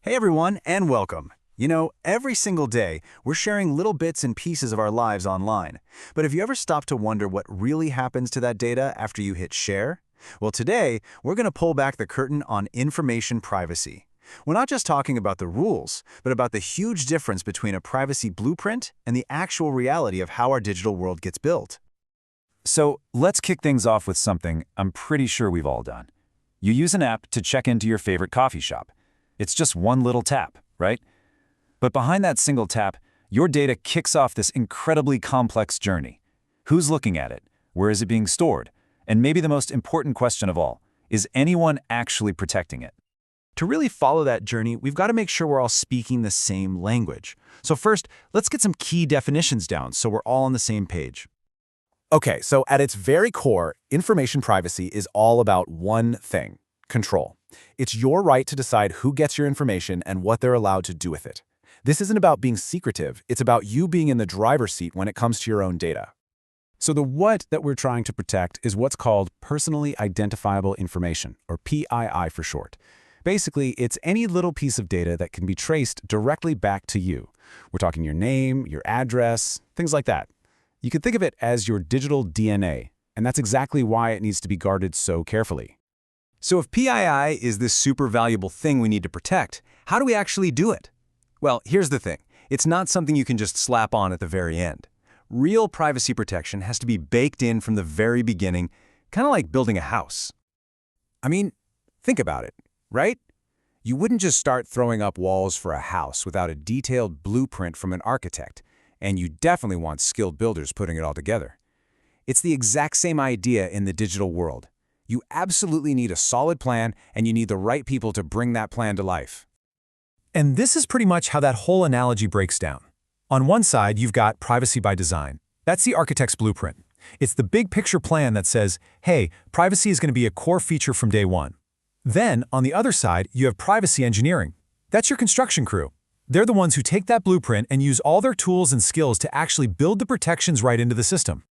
Hey everyone, and welcome. You know, every single day, we're sharing little bits and pieces of our lives online. But have you ever stopped to wonder what really happens to that data after you hit share? Well, today, we're going to pull back the curtain on information privacy. We're not just talking about the rules, but about the huge difference between a privacy blueprint and the actual reality of how our digital world gets built. So let's kick things off with something I'm pretty sure we've all done. You use an app to check into your favorite coffee shop. It's just one little tap, right? But behind that single tap, your data kicks off this incredibly complex journey. Who's looking at it? Where is it being stored? And maybe the most important question of all, is anyone actually protecting it? To really follow that journey, we've got to make sure we're all speaking the same language. So first, let's get some key definitions down so we're all on the same page. Okay, so at its very core, information privacy is all about one thing: control. It's your right to decide who gets your information and what they're allowed to do with it. This isn't about being secretive, it's about you being in the driver's seat when it comes to your own data. So the what that we're trying to protect is what's called personally identifiable information, or PII for short. Basically, it's any little piece of data that can be traced directly back to you. We're talking your name, your address, things like that. You can think of it as your digital DNA, and that's exactly why it needs to be guarded so carefully. So if PII is this super valuable thing we need to protect, how do we actually do it? Well, here's the thing. It's not something you can just slap on at the very end. Real privacy protection has to be baked in from the very beginning, kind of like building a house. I mean, think about it, right? You wouldn't just start throwing up walls for a house without a detailed blueprint from an architect, and you definitely want skilled builders putting it all together. It's the exact same idea in the digital world. You absolutely need a solid plan, and you need the right people to bring that plan to life. And this is pretty much how that whole analogy breaks down. On one side, you've got privacy by design. That's the architect's blueprint. It's the big picture plan that says, hey, privacy is going to be a core feature from day one. Then, on the other side, you have privacy engineering. That's your construction crew. They're the ones who take that blueprint and use all their tools and skills to actually build the protections right into the system.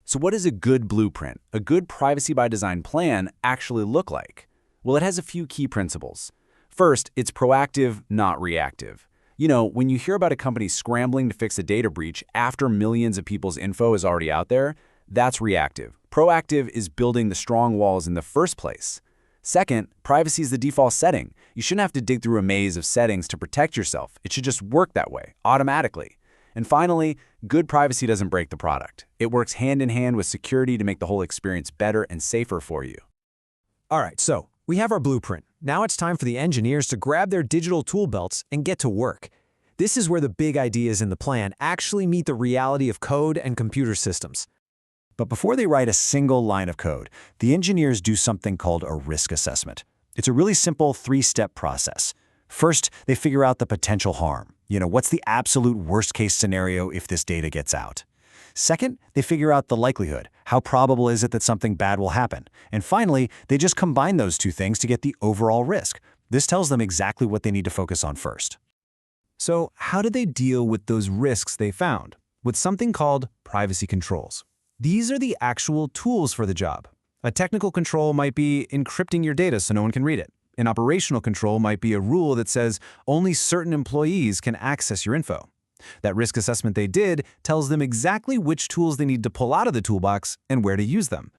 So what does a good blueprint, a good privacy by design plan, actually look like? Well, it has a few key principles. First, it's proactive, not reactive. You know, when you hear about a company scrambling to fix a data breach after millions of people's info is already out there, that's reactive. Proactive is building the strong walls in the first place. Second, privacy is the default setting. You shouldn't have to dig through a maze of settings to protect yourself. It should just work that way, automatically. And finally, good privacy doesn't break the product. It works hand in hand with security to make the whole experience better and safer for you. All right, so we have our blueprint. Now it's time for the engineers to grab their digital tool belts and get to work. This is where the big ideas in the plan actually meet the reality of code and computer systems. But before they write a single line of code, the engineers do something called a risk assessment. It's a really simple three-step process. First, they figure out the potential harm. What's the absolute worst-case scenario if this data gets out? Second, they figure out the likelihood. How probable is it that something bad will happen? And finally, they just combine those two things to get the overall risk. This tells them exactly what they need to focus on first. So how did they deal with those risks they found? With something called privacy controls. These are the actual tools for the job. A technical control might be encrypting your data so no one can read it. An operational control might be a rule that says only certain employees can access your info. That risk assessment they did tells them exactly which tools they need to pull out of the toolbox and where to use them.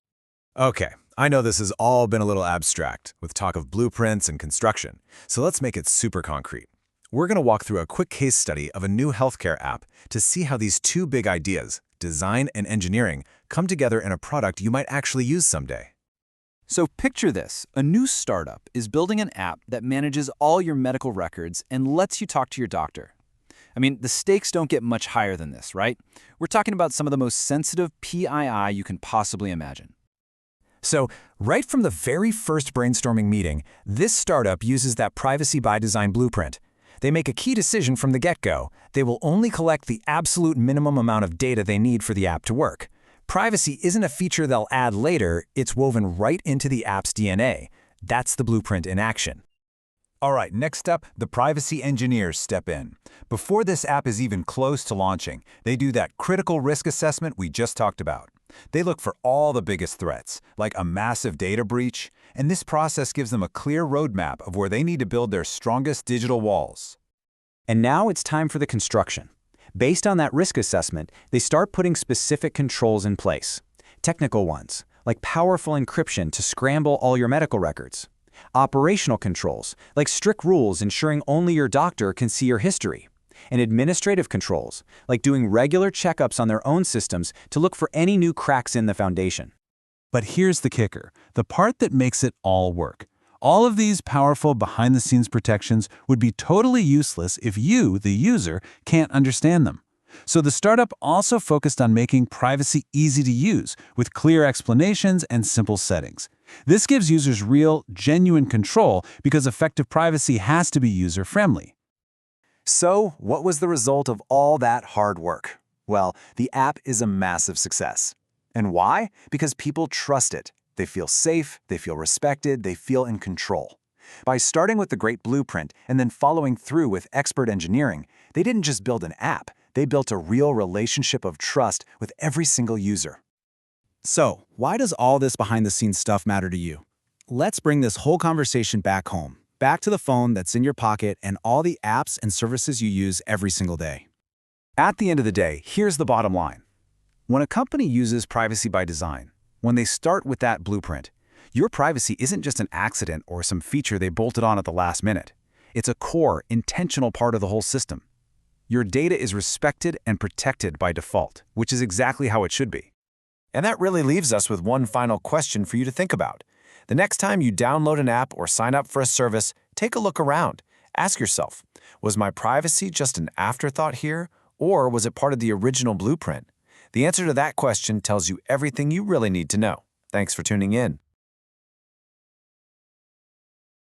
Okay, I know this has all been a little abstract with talk of blueprints and construction, so let's make it super concrete. We're going to walk through a quick case study of a new healthcare app to see how these two big ideas, design and engineering, come together in a product you might actually use someday. So picture this. A new startup is building an app that manages all your medical records and lets you talk to your doctor. I mean, the stakes don't get much higher than this, right? We're talking about some of the most sensitive PII you can possibly imagine. So, right from the very first brainstorming meeting, this startup uses that privacy by design blueprint. They make a key decision from the get-go. They will only collect the absolute minimum amount of data they need for the app to work. Privacy isn't a feature they'll add later, it's woven right into the app's DNA. That's the blueprint in action. All right, next up, the privacy engineers step in. Before this app is even close to launching, they do that critical risk assessment we just talked about. They look for all the biggest threats, like a massive data breach, and this process gives them a clear roadmap of where they need to build their strongest digital walls. And now it's time for the construction. Based on that risk assessment, they start putting specific controls in place. Technical ones, like powerful encryption to scramble all your medical records. Operational controls, like strict rules ensuring only your doctor can see your history. And administrative controls, like doing regular checkups on their own systems to look for any new cracks in the foundation. But here's the kicker, the part that makes it all work. All of these powerful behind-the-scenes protections would be totally useless if you, the user, can't understand them. So the startup also focused on making privacy easy to use, with clear explanations and simple settings. This gives users real, genuine control because effective privacy has to be user-friendly. So, what was the result of all that hard work? Well, the app is a massive success. And why? Because people trust it. They feel safe, they feel respected, they feel in control. By starting with the great blueprint and then following through with expert engineering, they didn't just build an app, they built a real relationship of trust with every single user. So, why does all this behind-the-scenes stuff matter to you? Let's bring this whole conversation back home, back to the phone that's in your pocket and all the apps and services you use every single day. At the end of the day, here's the bottom line. When a company uses privacy by design, when they start with that blueprint, your privacy isn't just an accident or some feature they bolted on at the last minute. It's a core, intentional part of the whole system. Your data is respected and protected by default, which is exactly how it should be. And that really leaves us with one final question for you to think about. The next time you download an app or sign up for a service, take a look around. Ask yourself, was my privacy just an afterthought here, or was it part of the original blueprint? The answer to that question tells you everything you really need to know. Thanks for tuning in.